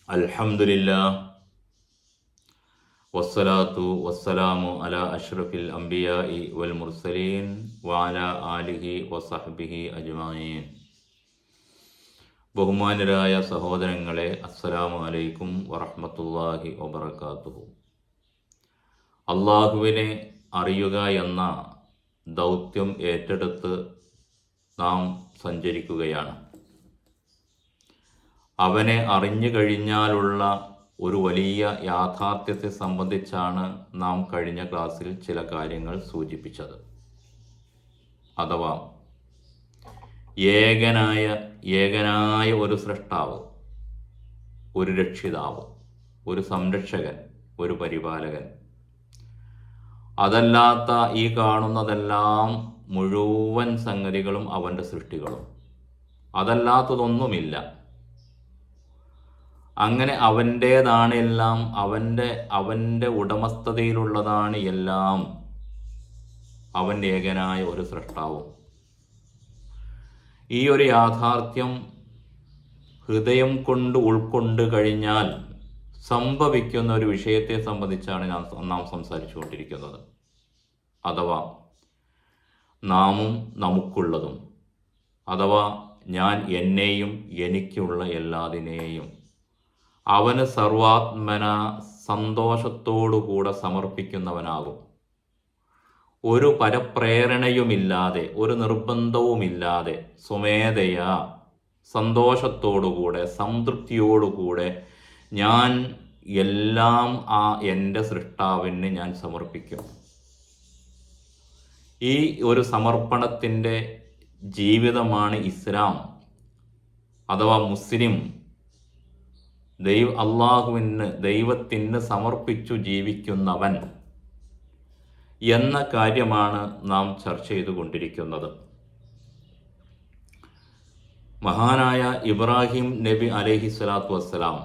അൽഹംദുലില്ലാഹ് വസ്സലാത്തു വസ്സലാമു അലാ അഷ്റഫിൽ അംബിയാഇ വൽ മുർസലീൻ വഅലാ ആലിഹി വസഹ്ബിഹി അജ്മഈൻ. ബഹുമാനരായ സഹോദരങ്ങളെ, അസ്സലാമു അലൈക്കും വറഹ്മത്തുള്ളാഹി വബറകാതുഹു. അള്ളാഹുവിനെ അറിയുക എന്ന ദൗത്യം ഏറ്റെടുത്ത് നാം സഞ്ചരിക്കുകയാണ്. അവനെ അറിഞ്ഞു കഴിഞ്ഞാലുള്ള ഒരു വലിയ യാഥാർത്ഥ്യത്തെ സംബന്ധിച്ചാണ് നാം കഴിഞ്ഞ ക്ലാസ്സിൽ ചില കാര്യങ്ങൾ സൂചിപ്പിച്ചത്. അഥവാ ഏകനായ ഒരു സൃഷ്ടാവ്, ഒരു രക്ഷിതാവ്, ഒരു സംരക്ഷകൻ, ഒരു പരിപാലകൻ, അതല്ലാത്ത ഈ കാണുന്നതെല്ലാം മുഴുവൻ സംഗതികളും അവൻ്റെ സൃഷ്ടികളും, അതല്ലാത്തതൊന്നുമില്ല. അങ്ങനെ അവൻ്റേതാണ് എല്ലാം, അവൻ്റെ ഉടമസ്ഥതയിലുള്ളതാണ് എല്ലാം. അവൻ ഏകനായ ഒരു സൃഷ്ടാവും. ഈ ഒരു യാഥാർത്ഥ്യം ഹൃദയം കൊണ്ട് ഉൾക്കൊണ്ട് കഴിഞ്ഞാൽ സംഭവിക്കുന്ന ഒരു വിഷയത്തെ സംബന്ധിച്ചാണ് നാം സംസാരിച്ചുകൊണ്ടിരിക്കുന്നത്. അഥവാ നാമും നമുക്കുള്ളതും, അഥവാ ഞാൻ എന്നെയും എനിക്കുള്ള എല്ലാതിനെയും അവന് സർവാത്മന സന്തോഷത്തോടുകൂടെ സമർപ്പിക്കുന്നവനാകും. ഒരു പരപ്രേരണയുമില്ലാതെ, ഒരു നിർബന്ധവുമില്ലാതെ, സ്വമേധയാ സന്തോഷത്തോടുകൂടെ, സംതൃപ്തിയോടുകൂടെ ഞാൻ എല്ലാം എൻ്റെ സൃഷ്ടാവിന് ഞാൻ സമർപ്പിക്കും. ഈ ഒരു സമർപ്പണത്തിൻ്റെ ജീവിതമാണ് ഇസ്ലാം അഥവാ മുസ്ലിം. ദൈവത്തിന് സമർപ്പിച്ചു ജീവിക്കുന്നവൻ എന്ന കാര്യമാണ് നാം ചർച്ച ചെയ്തുകൊണ്ടിരിക്കുന്നത്. മഹാനായ ഇബ്രാഹിം നബി അലൈഹിസ്സലാത്തു വസ്സലാം,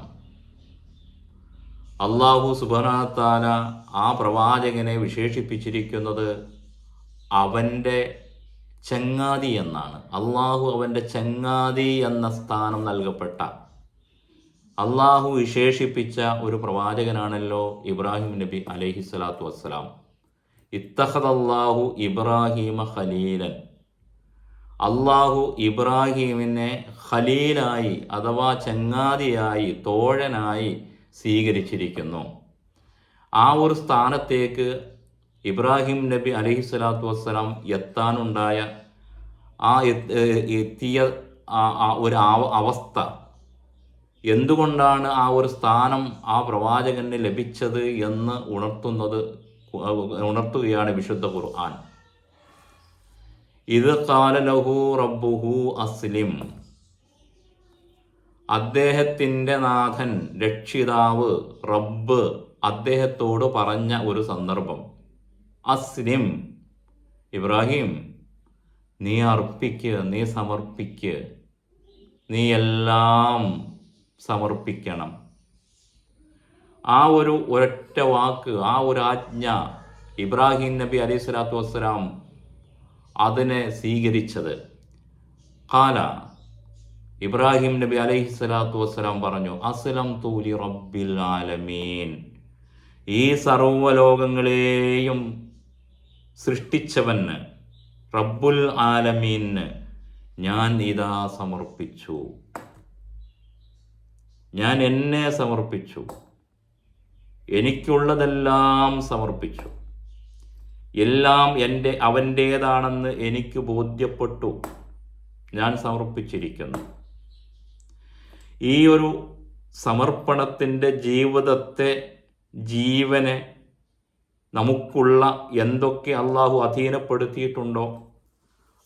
അല്ലാഹു സുബ്ഹാനഹു വ തആല ആ പ്രവാചകനെ വിശേഷിപ്പിച്ചിരിക്കുന്നത് അവൻ്റെ ചങ്ങാതി എന്നാണ്. അള്ളാഹു അവൻ്റെ ചങ്ങാതി എന്ന സ്ഥാനം നൽകപ്പെട്ട, അള്ളാഹു വിശേഷിപ്പിച്ച ഒരു പ്രവാചകനാണല്ലോ ഇബ്രാഹിം നബി അലൈഹിസ്സലാത്തു വസ്സലാം. ഇത്തഖദല്ലാഹു ഇബ്രാഹീമ ഖലീലൻ. അള്ളാഹു ഇബ്രാഹീമിനെ ഖലീലായി അഥവാ ചങ്ങാതിയായി, തോഴനായി സ്വീകരിച്ചിരിക്കുന്നു. ആ ഒരു സ്ഥാനത്തേക്ക് ഇബ്രാഹിം നബി അലൈഹിസ്സലാത്തു വസ്സലാം എത്താനുണ്ടായ എത്തിയ ഒരു അവസ്ഥ, എന്തുകൊണ്ടാണ് ആ ഒരു സ്ഥാനം ആ പ്രവാചകന് ലഭിച്ചത് എന്ന് ഉണർത്തുകയാണ് വിശുദ്ധ ഖുർആൻ. ഇത് ഖാല ലഹു റബ്ബുഹു അസ്ലിം. അദ്ദേഹത്തിൻ്റെ നാഥൻ, രക്ഷിതാവ്, റബ്ബ് അദ്ദേഹത്തോട് പറഞ്ഞ ഒരു സന്ദർഭം, അസ്ലിം, ഇബ്രാഹിം നീ അർപ്പിക്ക്, നീ സമർപ്പിക്ക്, നീ എല്ലാം സമർപ്പിക്കണം. ആ ഒരു ഒരൊറ്റ വാക്ക്, ആ ഒരു ആജ്ഞ ഇബ്രാഹിം നബി അലൈഹി സ്വലാത്തു വസ്സലാം അതിനെ സ്വീകരിച്ചത്. ഖാല, ഇബ്രാഹിം നബി അലൈഹി സ്വലാത്തു വസ്സലാം പറഞ്ഞു, അസ്ലം തൂലി റബ്ബിൽ ആലമീൻ. ഈ സർവ്വലോകങ്ങളെയും സൃഷ്ടിച്ചവന്, റബ്ബുൽ ആലമീന് ഞാൻ ഇതാ സമർപ്പിച്ചു. ഞാൻ എന്നെ സമർപ്പിച്ചു, എനിക്കുള്ളതെല്ലാം സമർപ്പിച്ചു. എല്ലാം അവൻ്റേതാണെന്ന് എനിക്ക് ബോധ്യപ്പെട്ടു. ഞാൻ സമർപ്പിച്ചിരിക്കുന്നു. ഈ ഒരു സമർപ്പണത്തിൻ്റെ ജീവിതത്തെ, ജീവനെ, നമുക്കുള്ള എന്തൊക്കെ അള്ളാഹു അധീനപ്പെടുത്തിയിട്ടുണ്ടോ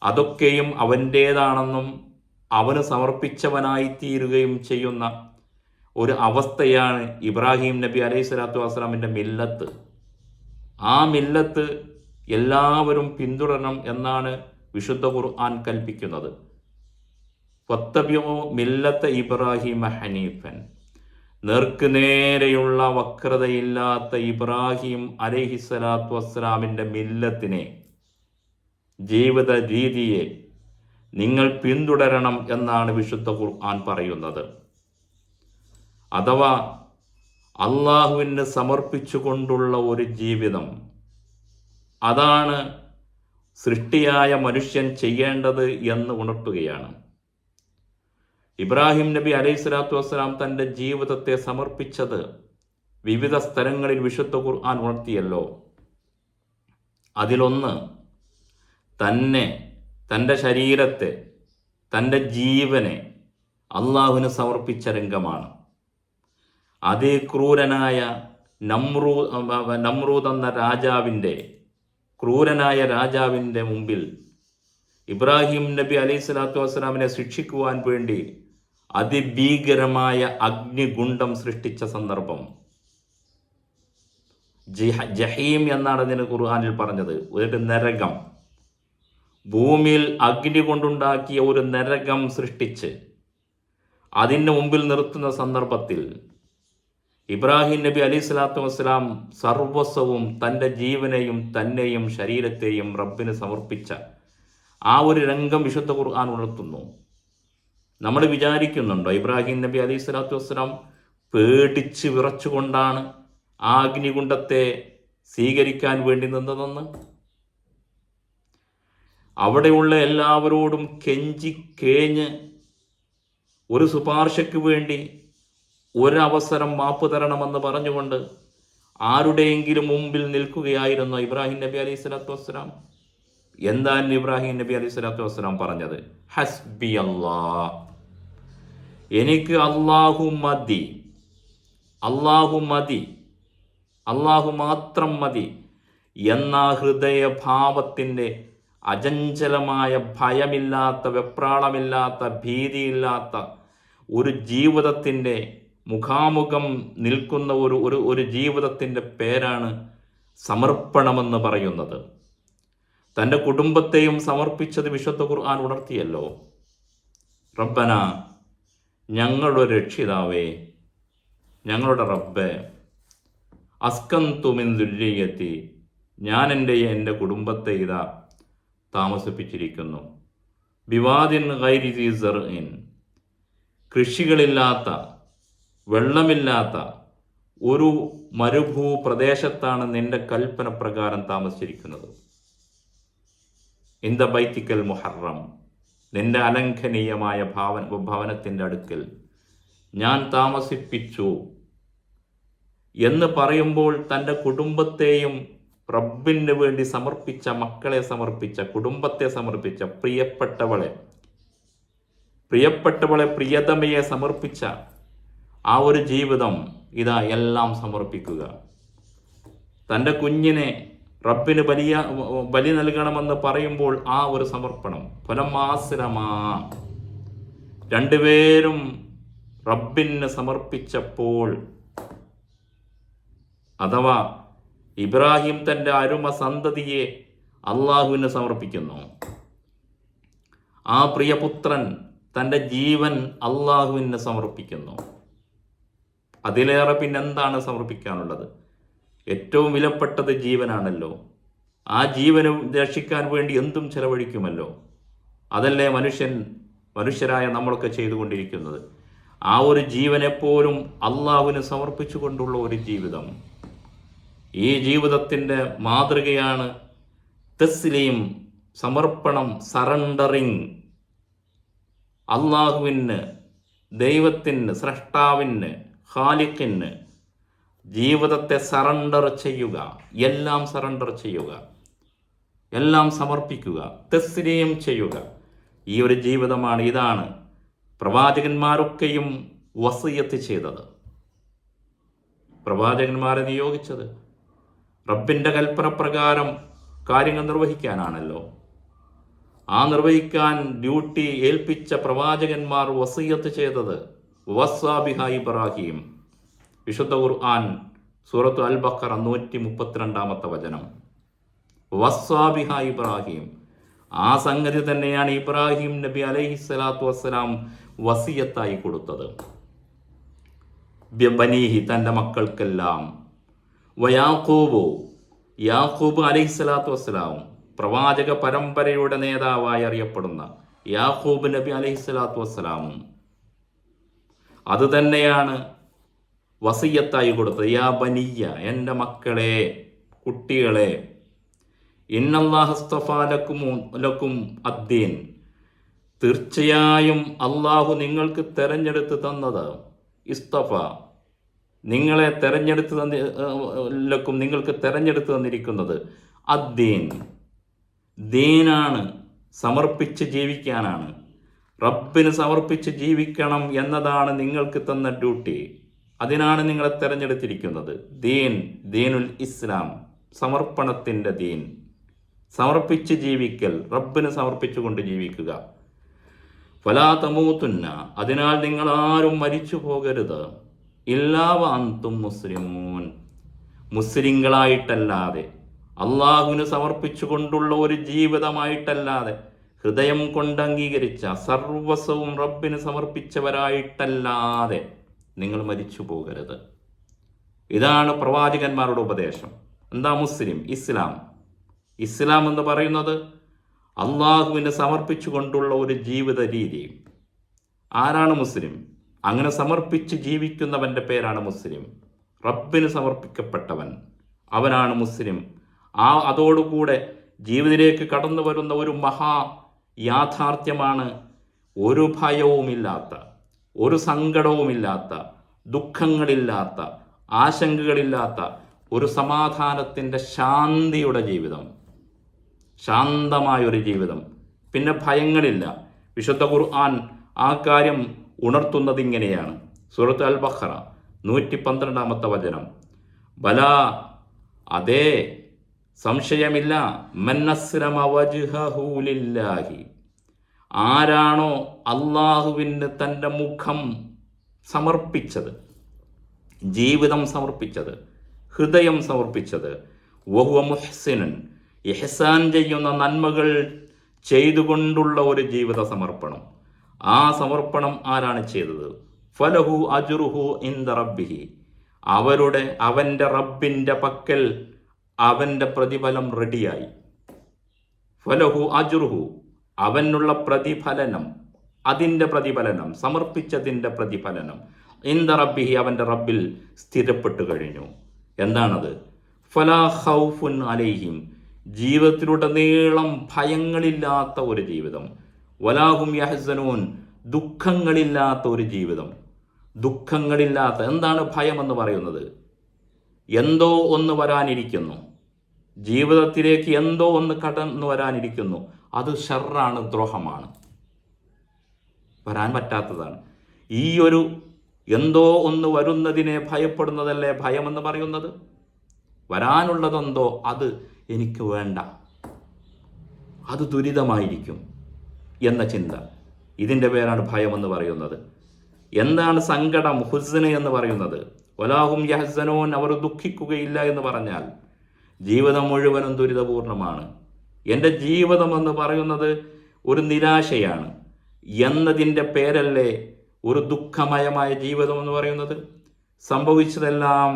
അതൊക്കെയും അവൻ്റേതാണെന്നും അവന് സമർപ്പിച്ചവനായി തീരുകയും ചെയ്യുന്ന ഒരു അവസ്ഥയാണ് ഇബ്രാഹിം നബി അലൈഹി സ്വലാത്തു വസ്സലാമിൻ്റെ മില്ലത്ത്. ആ മില്ലത്ത് എല്ലാവരും പിന്തുടരണം എന്നാണ് വിശുദ്ധ ഖുർആൻ കൽപ്പിക്കുന്നത്. വത്തബിഉ മില്ലത്ത ഇബ്രാഹിമ ഹനീഫൻ. നേർക്കുനേരെയുള്ള വക്രതയില്ലാത്ത ഇബ്രാഹിം അലൈഹിസ്സലാത്തു വസ്സലാമിൻ്റെ മില്ലത്തിനെ, ജീവിത രീതിയെ നിങ്ങൾ പിന്തുടരണം എന്നാണ് വിശുദ്ധ ഖുർആൻ പറയുന്നത്. അഥവാ അള്ളാഹുവിന് സമർപ്പിച്ചുകൊണ്ടുള്ള ഒരു ജീവിതം, അതാണ് സൃഷ്ടിയായ മനുഷ്യൻ ചെയ്യേണ്ടത് എന്ന് ഉണർത്തുകയാണ്. ഇബ്രാഹിം നബി അലൈഹി സ്വലാത്തു വസ്സലാം തൻ്റെ ജീവിതത്തെ സമർപ്പിച്ചത് വിവിധ സ്ഥലങ്ങളിൽ വിശുദ്ധ ഖുർആൻ ഉണർത്തിയല്ലോ. അതിലൊന്ന് തൻ്റെ ശരീരത്തെ, തൻ്റെ ജീവനെ അള്ളാഹുവിന് സമർപ്പിച്ച രംഗമാണ്. അതിക്രൂരനായ നമ്രൂദ് എന്ന ക്രൂരനായ രാജാവിൻ്റെ മുമ്പിൽ ഇബ്രാഹിം നബി അലൈഹി സ്വലാത്തു വസ്സലാമിനെ ശിക്ഷിക്കുവാൻ വേണ്ടി അതിഭീകരമായ അഗ്നികുണ്ഡം സൃഷ്ടിച്ച സന്ദർഭം. ജഹീം എന്നാണ് അതിന് ഖുർആനിൽ പറഞ്ഞത്. ഒരു നരകം, ഭൂമിയിൽ അഗ്നി കൊണ്ടുണ്ടാക്കിയ ഒരു നരകം സൃഷ്ടിച്ച് അതിന് മുമ്പിൽ നിർത്തുന്ന സന്ദർഭത്തിൽ ഇബ്രാഹിം നബി അലൈഹി സ്വലാത്തു വസ്സലാം സർവസ്വവും, തൻ്റെ ജീവനെയും തന്നെയും ശരീരത്തെയും റബ്ബിന് സമർപ്പിച്ച ആ ഒരു രംഗം വിശുദ്ധ ഖുർആൻ ഉണർത്തുന്നു. നമ്മൾ വിചാരിക്കുന്നുണ്ടോ ഇബ്രാഹിം നബി അലൈഹി സ്വലാത്തു വസ്സലാം പേടിച്ച് വിറച്ചുകൊണ്ടാണ് ആ അഗ്നികുണ്ഡത്തെ സ്വീകരിക്കാൻ വേണ്ടി നിന്നതെന്ന്? അവിടെയുള്ള എല്ലാവരോടും കെഞ്ചി കേഞ്ഞ് ഒരു ശുപാർശയ്ക്ക് വേണ്ടി ഒരവസരം മാപ്പ് തരണമെന്ന് പറഞ്ഞുകൊണ്ട് ആരുടെയെങ്കിലും മുമ്പിൽ നിൽക്കുകയായിരുന്നു ഇബ്രാഹിം നബി അലൈഹി സ്വലാത്തു വസ്സലാം. എന്താണ് ഇബ്രാഹിം നബി അലൈഹി സ്വലാത്തു വസ്സലാം പറഞ്ഞത്? ഹസ്ബി അല്ലാഹ്, എനിക്ക് അല്ലാഹു മതി, അല്ലാഹു മതി, അല്ലാഹു മാത്രം മതി എന്ന ഹൃദയഭാവത്തിൻ്റെ അചഞ്ചലമായ, ഭയമില്ലാത്ത, വെപ്രാളമില്ലാത്ത, ഭീതിയില്ലാത്ത ഒരു ജീവിതത്തിൻ്റെ മുഖാമുഖം നിൽക്കുന്ന ഒരു ജീവിതത്തിൻ്റെ പേരാണ് സമർപ്പണമെന്ന് പറയുന്നത്. തൻ്റെ കുടുംബത്തെയും സമർപ്പിച്ചത് വിശുദ്ധ ഖുർആൻ ഉണർത്തിയല്ലോ. റബ്ബന, ഞങ്ങളുടെ രക്ഷിതാവേ, ഞങ്ങളുടെ റബ്ബേ, അസ്കന്തു മിൻ ദുർരിയത്തി, ഞാൻ എൻ്റെ കുടുംബത്തെ ഇതാ താമസിപ്പിച്ചിരിക്കുന്നു. ബിവാദിൻ ഗൈരി ദി സർഇൻ, കൃഷികളില്ലാത്ത, വെള്ളമില്ലാത്ത ഒരു മരുഭൂപ്രദേശത്താണ് നിന്റെ കൽപ്പന പ്രകാരം താമസിച്ചിരിക്കുന്നത്. ഇന്ദ ബൈത്തിക്കൽ മുഹറം, നിന്റെ അലംഘനീയമായ ഭവനത്തിൻ്റെ അടുക്കൽ ഞാൻ താമസിപ്പിച്ചു എന്ന് പറയുമ്പോൾ തൻ്റെ കുടുംബത്തെയും റബ്ബിന് വേണ്ടി സമർപ്പിച്ച, മക്കളെ സമർപ്പിച്ച, കുടുംബത്തെ സമർപ്പിച്ച, പ്രിയപ്പെട്ടവളെ പ്രിയതമയെ സമർപ്പിച്ച ആ ഒരു ജീവിതം, ഇതാ എല്ലാം സമർപ്പിക്കുക. തൻ്റെ കുഞ്ഞിനെ റബ്ബിന് ബലി നൽകണമെന്ന് പറയുമ്പോൾ ആ ഒരു സമർപ്പണം. ഫലമാസ്ലമാ, രണ്ടുപേരും റബ്ബിന് സമർപ്പിച്ചപ്പോൾ, അഥവാ ഇബ്രാഹിം തൻ്റെ അരുമ സന്തതിയെ അള്ളാഹുവിന് സമർപ്പിക്കുന്നു. ആ പ്രിയപുത്രൻ തൻ്റെ ജീവൻ അള്ളാഹുവിന് സമർപ്പിക്കുന്നു. അതിലേറെ പിന്നെന്താണ് സമർപ്പിക്കാനുള്ളത്? ഏറ്റവും വിലപ്പെട്ടത് ജീവനാണല്ലോ. ആ ജീവനെ രക്ഷിക്കാൻ വേണ്ടി എന്തും ചെലവഴിക്കുമല്ലോ. അതല്ലേ മനുഷ്യരായ നമ്മളൊക്കെ ചെയ്തുകൊണ്ടിരിക്കുന്നത്. ആ ഒരു ജീവനെപ്പോലും അള്ളാഹുവിന് സമർപ്പിച്ചുകൊണ്ടുള്ള ഒരു ജീവിതം. ഈ ജീവിതത്തിൻ്റെ മാതൃകയാണ് തസ്ലീം, സമർപ്പണം, സറണ്ടറിങ്. അള്ളാഹുവിന്, ദൈവത്തിന്, സ്രഷ്ടാവിന്, ഖാലിഖിന് ജീവിതത്തെ സറണ്ടർ ചെയ്യുക, എല്ലാം സറണ്ടർ ചെയ്യുക, എല്ലാം സമർപ്പിക്കുക, തസ്ലീം ചെയ്യുക. ഈ ഒരു ജീവിതമാണ്, ഇതാണ് പ്രവാചകന്മാരൊക്കെയും വസിയത്ത് ചെയ്തത്. പ്രവാചകന്മാരെ നിയോഗിച്ചത് റബ്ബിൻ്റെ കൽപ്പന പ്രകാരം കാര്യങ്ങൾ നിർവഹിക്കാനാണല്ലോ. ആ നിർവഹിക്കാൻ ഡ്യൂട്ടി ഏൽപ്പിച്ച പ്രവാചകന്മാർ വസിയത്ത് ചെയ്തത് വസ്വാബിഹ ഇബ്രാഹിം. വിശുദ്ധ ഖുർആൻ സൂറത്ത് അൽ ബഖറ 132 വചനം. വസ്വാബിഹ ഇബ്രാഹിം, ആ സംഗതി തന്നെയാണ് ഇബ്രാഹിം നബി അലൈഹി സ്വലാത്തു വസ്സലാം വസിയത്തായി കൊടുത്തത്. ബനീഹി, തൻ്റെ മക്കൾക്കെല്ലാം. യാക്കൂബ് അലൈഹി സ്വലാത്തു വസ്സലാം, പ്രവാചക പരമ്പരയുടെ നേതാവായി അറിയപ്പെടുന്ന യാക്കൂബ് നബി അലൈഹി സ്വലാത്തു വസ്സലാമും അതുതന്നെയാണ് വസിയ്യത്തായി കൊടുത്തത്. യാ ബനിയ്യ, എൻ്റെ മക്കളെ, കുട്ടികളെ, ഇന്നല്ലാഹ അസ്തഫാ ലക്കും അദ്ദീൻ, തീർച്ചയായും അള്ളാഹു നിങ്ങൾക്ക് തെരഞ്ഞെടുത്ത് തന്നത്, ഇസ്തഫ, നിങ്ങളെ നിങ്ങൾക്ക് തെരഞ്ഞെടുത്ത് തന്നിരിക്കുന്നത് അദ്ദീൻ, ദീനാണ്, സമർപ്പിച്ച് ജീവിക്കാനാണ്. റബ്ബിന് സമർപ്പിച്ച് ജീവിക്കണം എന്നതാണ് നിങ്ങൾക്ക് തന്ന ഡ്യൂട്ടി. അതിനാണ് നിങ്ങളെ തെരഞ്ഞെടുത്തിരിക്കുന്നത്. ദീനുൽ ഇസ്ലാം, സമർപ്പണത്തിൻ്റെ ദീൻ, സമർപ്പിച്ച് ജീവിക്കൽ, റബ്ബിന് സമർപ്പിച്ചുകൊണ്ട് ജീവിക്കുക. ഫലാ തമൂതുന്ന, അതിനാൽ നിങ്ങളാരും മരിച്ചു പോകരുത്, ഇല്ലാ വഅൻതും മുസ്ലിമൂൻ, മുസ്ലിങ്ങളായിട്ടല്ലാതെ, അള്ളാഹുവിന് സമർപ്പിച്ചുകൊണ്ടുള്ള ഒരു ജീവിതമായിട്ടല്ലാതെ, ഹൃദയം കൊണ്ട് അംഗീകരിച്ച സർവസ്വവും റബ്ബിന് സമർപ്പിച്ചവരായിട്ടല്ലാതെ നിങ്ങൾ മരിച്ചു പോകരുത്. ഇതാണ് പ്രവാചകന്മാരുടെ ഉപദേശം. എന്താ മുസ്ലിം? ഇസ്ലാം എന്ന് പറയുന്നത് അള്ളാഹുവിനെ സമർപ്പിച്ചുകൊണ്ടുള്ള ഒരു ജീവിത രീതി. ആരാണ് മുസ്ലിം? അങ്ങനെ സമർപ്പിച്ച് ജീവിക്കുന്നവൻ്റെ പേരാണ് മുസ്ലിം. റബ്ബിന് സമർപ്പിക്കപ്പെട്ടവൻ, അവനാണ് മുസ്ലിം. അതോടുകൂടെ ജീവിതത്തിലേക്ക് കടന്നു വരുന്ന ഒരു യാഥാർത്ഥ്യമാണ് ഒരു ഭയവുമില്ലാത്ത, ഒരു സങ്കടവുമില്ലാത്ത, ദുഃഖങ്ങളില്ലാത്ത, ആശങ്കകളില്ലാത്ത ഒരു സമാധാനത്തിൻ്റെ ശാന്തിയുടെ ജീവിതം, ശാന്തമായൊരു ജീവിതം. പിന്നെ ഭയങ്ങളില്ല. വിശുദ്ധ ഖുർആൻ ആ കാര്യം ഉണർത്തുന്നത് ഇങ്ങനെയാണ്. സൂറത്ത് അൽ ബഖറ 112 വചനം. ബലാ, അതേ, സംശയമില്ല, മന്നസ്ലമ വജ്ഹഹു ലില്ലാഹി, ആരാണോ അള്ളാഹുവിന് തൻ്റെ മുഖം സമർപ്പിച്ചത്, ജീവിതം സമർപ്പിച്ചത്, ഹൃദയം സമർപ്പിച്ചത്, വഹുവ മുഹ്സിനുൻ, ഇഹ്സാൻ ചെയ്യുന്ന, നന്മകൾ ചെയ്തുകൊണ്ടുള്ള ഒരു ജീവിത സമർപ്പണം. ആ സമർപ്പണം ആരാണ് ചെയ്തത്? ഫലഹു അജ്റുഹു ഇൻദ റബ്ബിഹി, അവൻ്റെ റബ്ബിൻ്റെ പക്കൽ അവൻ്റെ പ്രതിഫലം റെഡിയായി. ഫലഹു അജ്റുഹു, അവനുള്ള പ്രതിഫലനം, അതിൻ്റെ പ്രതിഫലനം, സമർപ്പിച്ചതിൻ്റെ പ്രതിഫലനം, ഇൻദ റബ്ബിഹി, അവൻ്റെ റബ്ബിൽ സ്ഥിരപ്പെട്ടു കഴിഞ്ഞു. എന്താണത്? ഫലാ ഖൗഫുൻ അലൈഹിം, ജീവിതത്തിലുടനീളം ഭയങ്ങളില്ലാത്ത ഒരു ജീവിതം. വലാഹും യഹ്സനൂൻ, ദുഃഖങ്ങളില്ലാത്ത ഒരു ജീവിതം. ദുഃഖങ്ങളില്ലാത്ത, എന്താണ് ഭയം എന്ന് പറയുന്നത്? എന്തോ ഒന്ന് വരാനിരിക്കുന്നു, ജീവിതത്തിലേക്ക് എന്തോ ഒന്ന് കടന്നു വരാനിരിക്കുന്നു. അത് ഷർറാണ്, ദ്രോഹമാണ്, വരാൻ പറ്റാത്തതാണ്. ഈ ഒരു എന്തോ ഒന്ന് വരുന്നതിനെ ഭയപ്പെടുന്നതല്ലേ ഭയമെന്ന് പറയുന്നത്? വരാനുള്ളതെന്തോ അത് എനിക്ക് വേണ്ട, അത് ദുരിതമായിരിക്കും എന്ന ചിന്ത, ഇതിൻ്റെ പേരാണ് ഭയമെന്ന് പറയുന്നത്. എന്താണ് സങ്കടം, ഹുസ്ന് എന്ന് പറയുന്നത്? വലാഹും യഹ്സനൂൻ, അവർ ദുഃഖിക്കുകയില്ല എന്ന് പറഞ്ഞാൽ ജീവിതം മുഴുവനും ദുരിതപൂർണമാണ്. എൻ്റെ ജീവിതം എന്ന് പറയുന്നത് ഒരു നിരാശയാണ് എന്നതിൻ്റെ പേരല്ലേ ഒരു ദുഃഖമയമായ ജീവിതം എന്ന് പറയുന്നത്? സംഭവിച്ചതെല്ലാം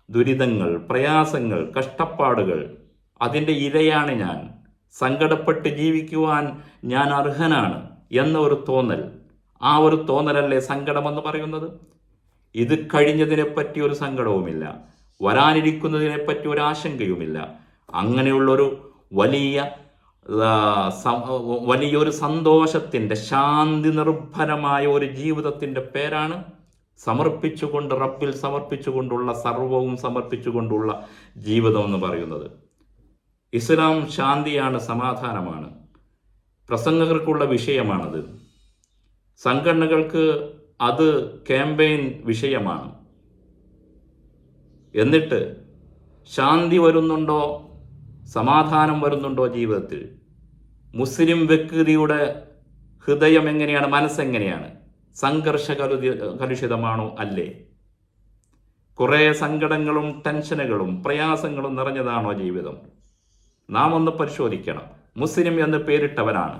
ദുരിതങ്ങൾ, പ്രയാസങ്ങൾ, കഷ്ടപ്പാടുകൾ, അതിൻ്റെ ഇരയാണ് ഞാൻ, സങ്കടപ്പെട്ട് ജീവിക്കുവാൻ ഞാൻ അർഹനാണ് എന്ന ഒരു തോന്നൽ, ആ ഒരു തോന്നലല്ലേ സങ്കടമെന്ന് പറയുന്നത്? ഇത് കഴിഞ്ഞതിനെപ്പറ്റി ഒരു സങ്കടവുമില്ല, വരാനിരിക്കുന്നതിനെപ്പറ്റി ഒരു ആശങ്കയുമില്ല. അങ്ങനെയുള്ളൊരു വലിയൊരു സന്തോഷത്തിൻ്റെ, ശാന്തി നിർഭരമായ ഒരു ജീവിതത്തിൻ്റെ പേരാണ് സമർപ്പിച്ചുകൊണ്ട്, റബ്ബിൽ സമർപ്പിച്ചുകൊണ്ടുള്ള, സർവവും സമർപ്പിച്ചുകൊണ്ടുള്ള ജീവിതം എന്ന് പറയുന്നത്. ഇസ്ലാം ശാന്തിയാണ്, സമാധാനമാണ്. പ്രസംഗകർക്കുള്ള വിഷയമാണത്, സംഘടനകൾക്ക് അത് ക്യാമ്പയിൻ വിഷയമാണ്. എന്നിട്ട് ശാന്തി വരുന്നുണ്ടോ, സമാധാനം വരുന്നുണ്ടോ ജീവിതത്തിൽ? മുസ്ലിം വ്യക്തിയുടെ ഹൃദയം എങ്ങനെയാണ്, മനസ്സെങ്ങനെയാണ്? കലുഷിതമാണോ? അല്ലേ? കുറേ സങ്കടങ്ങളും ടെൻഷനുകളും പ്രയാസങ്ങളും നിറഞ്ഞതാണോ ജീവിതം? നാം ഒന്ന് പരിശോധിക്കണം. മുസ്ലിം എന്ന് പേരിട്ടവനാണ്,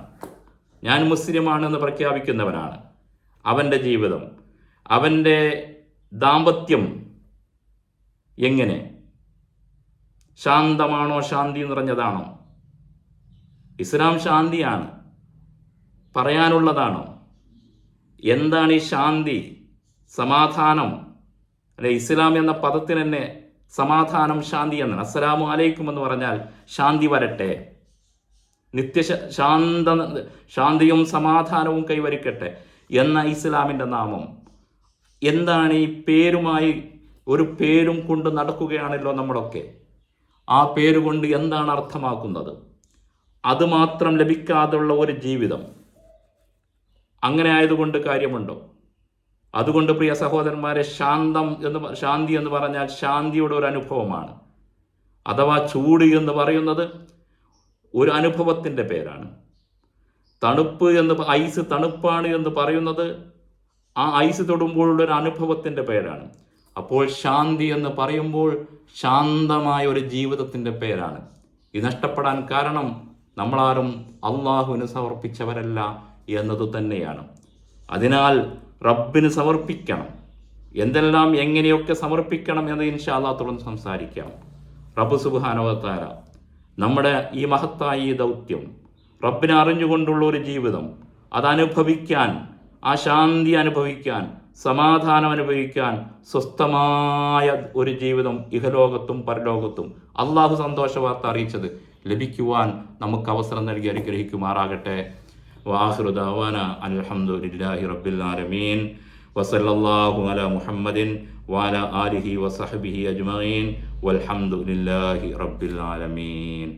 ഞാൻ മുസ്ലിമാണെന്ന് പ്രഖ്യാപിക്കുന്നവനാണ്. അവൻ്റെ ജീവിതം, അവൻ്റെ ദാമ്പത്യം എങ്ങനെ? ശാന്തമാണോ, ശാന്തി നിറഞ്ഞതാണോ? ഇസ്ലാം ശാന്തിയാണ്, പറയാനുള്ളതാണോ? എന്താണ് ഈ ശാന്തി, സമാധാനം, അല്ലെ, ഇസ്ലാം എന്ന പദത്തിന് തന്നെ സമാധാനം, ശാന്തി എന്നാണ്. അസ്സലാമു അലൈക്കും എന്ന് പറഞ്ഞാൽ ശാന്തി വരട്ടെ, ശാന്തിയും സമാധാനവും കൈവരിക്കട്ടെ എന്ന ഇസ്ലാമിൻ്റെ നാമം. എന്താണ് ഈ പേരുമായി, ഒരു പേരും കൊണ്ട് നടക്കുകയാണല്ലോ നമ്മളൊക്കെ. ആ പേരുകൊണ്ട് എന്താണ് അർത്ഥമാക്കുന്നത്? അതുമാത്രം ലഭിക്കാതുള്ള ഒരു ജീവിതം, അങ്ങനെ ആയതുകൊണ്ട് കാര്യമുണ്ടോ? അതുകൊണ്ട് പ്രിയ സഹോദരന്മാരെ, ശാന്തി എന്ന് പറഞ്ഞാൽ ശാന്തിയുടെ ഒരു അനുഭവമാണ്. അഥവാ ചൂട് എന്ന് പറയുന്നത് ഒരു അനുഭവത്തിൻ്റെ പേരാണ്. ഐസ് തണുപ്പാണ് എന്ന് പറയുന്നത് ആ ഐസ് തൊടുമ്പോഴുള്ളൊരു അനുഭവത്തിൻ്റെ പേരാണ്. അപ്പോൾ ശാന്തി എന്ന് പറയുമ്പോൾ ശാന്തമായ ഒരു ജീവിതത്തിൻ്റെ പേരാണ്. ഇത് നഷ്ടപ്പെടാൻ കാരണം നമ്മളാരും അള്ളാഹുവിന് സമർപ്പിച്ചവരല്ല എന്നത് തന്നെയാണ്. അതിനാൽ റബ്ബിന് സമർപ്പിക്കണം. എന്തെല്ലാം എങ്ങനെയൊക്കെ സമർപ്പിക്കണം എന്ന് ഇൻഷാ അല്ലാഹ് തുടർന്ന് സംസാരിക്കാം. റബ്ബ് സുബ്ഹാനഹു വ തആല നമ്മുടെ ഈ മഹത്തായ ഈ ദൗത്യം, റബ്ബിനെ അറിഞ്ഞുകൊണ്ടുള്ള ഒരു ജീവിതം, അതനുഭവിക്കാൻ, ആ ശാന്തി അനുഭവിക്കാൻ, സമാധാനം അനുഭവിക്കാൻ, സ്വസ്ഥമായ ഒരു ജീവിതം ഇഹലോകത്തും പരലോകത്തും അള്ളാഹു സന്തോഷവാർത്ത അറിയിച്ചത് ലഭിക്കുവാൻ നമുക്ക് അവസരം നൽകി അനുഗ്രഹിക്കുമാറാകട്ടെ. വആഖിറു ദഅവാന അൽഹംദുലില്ലാഹി റബ്ബിൽ ആലമീൻ വസല്ലല്ലാഹു അലാ മുഹമ്മദിൻ വഅലാ ആലിഹി വസഹ്ബിഹി അജ്മഈൻ വൽഹംദുലില്ലാഹി റബ്ബിൽ ആലമീൻ.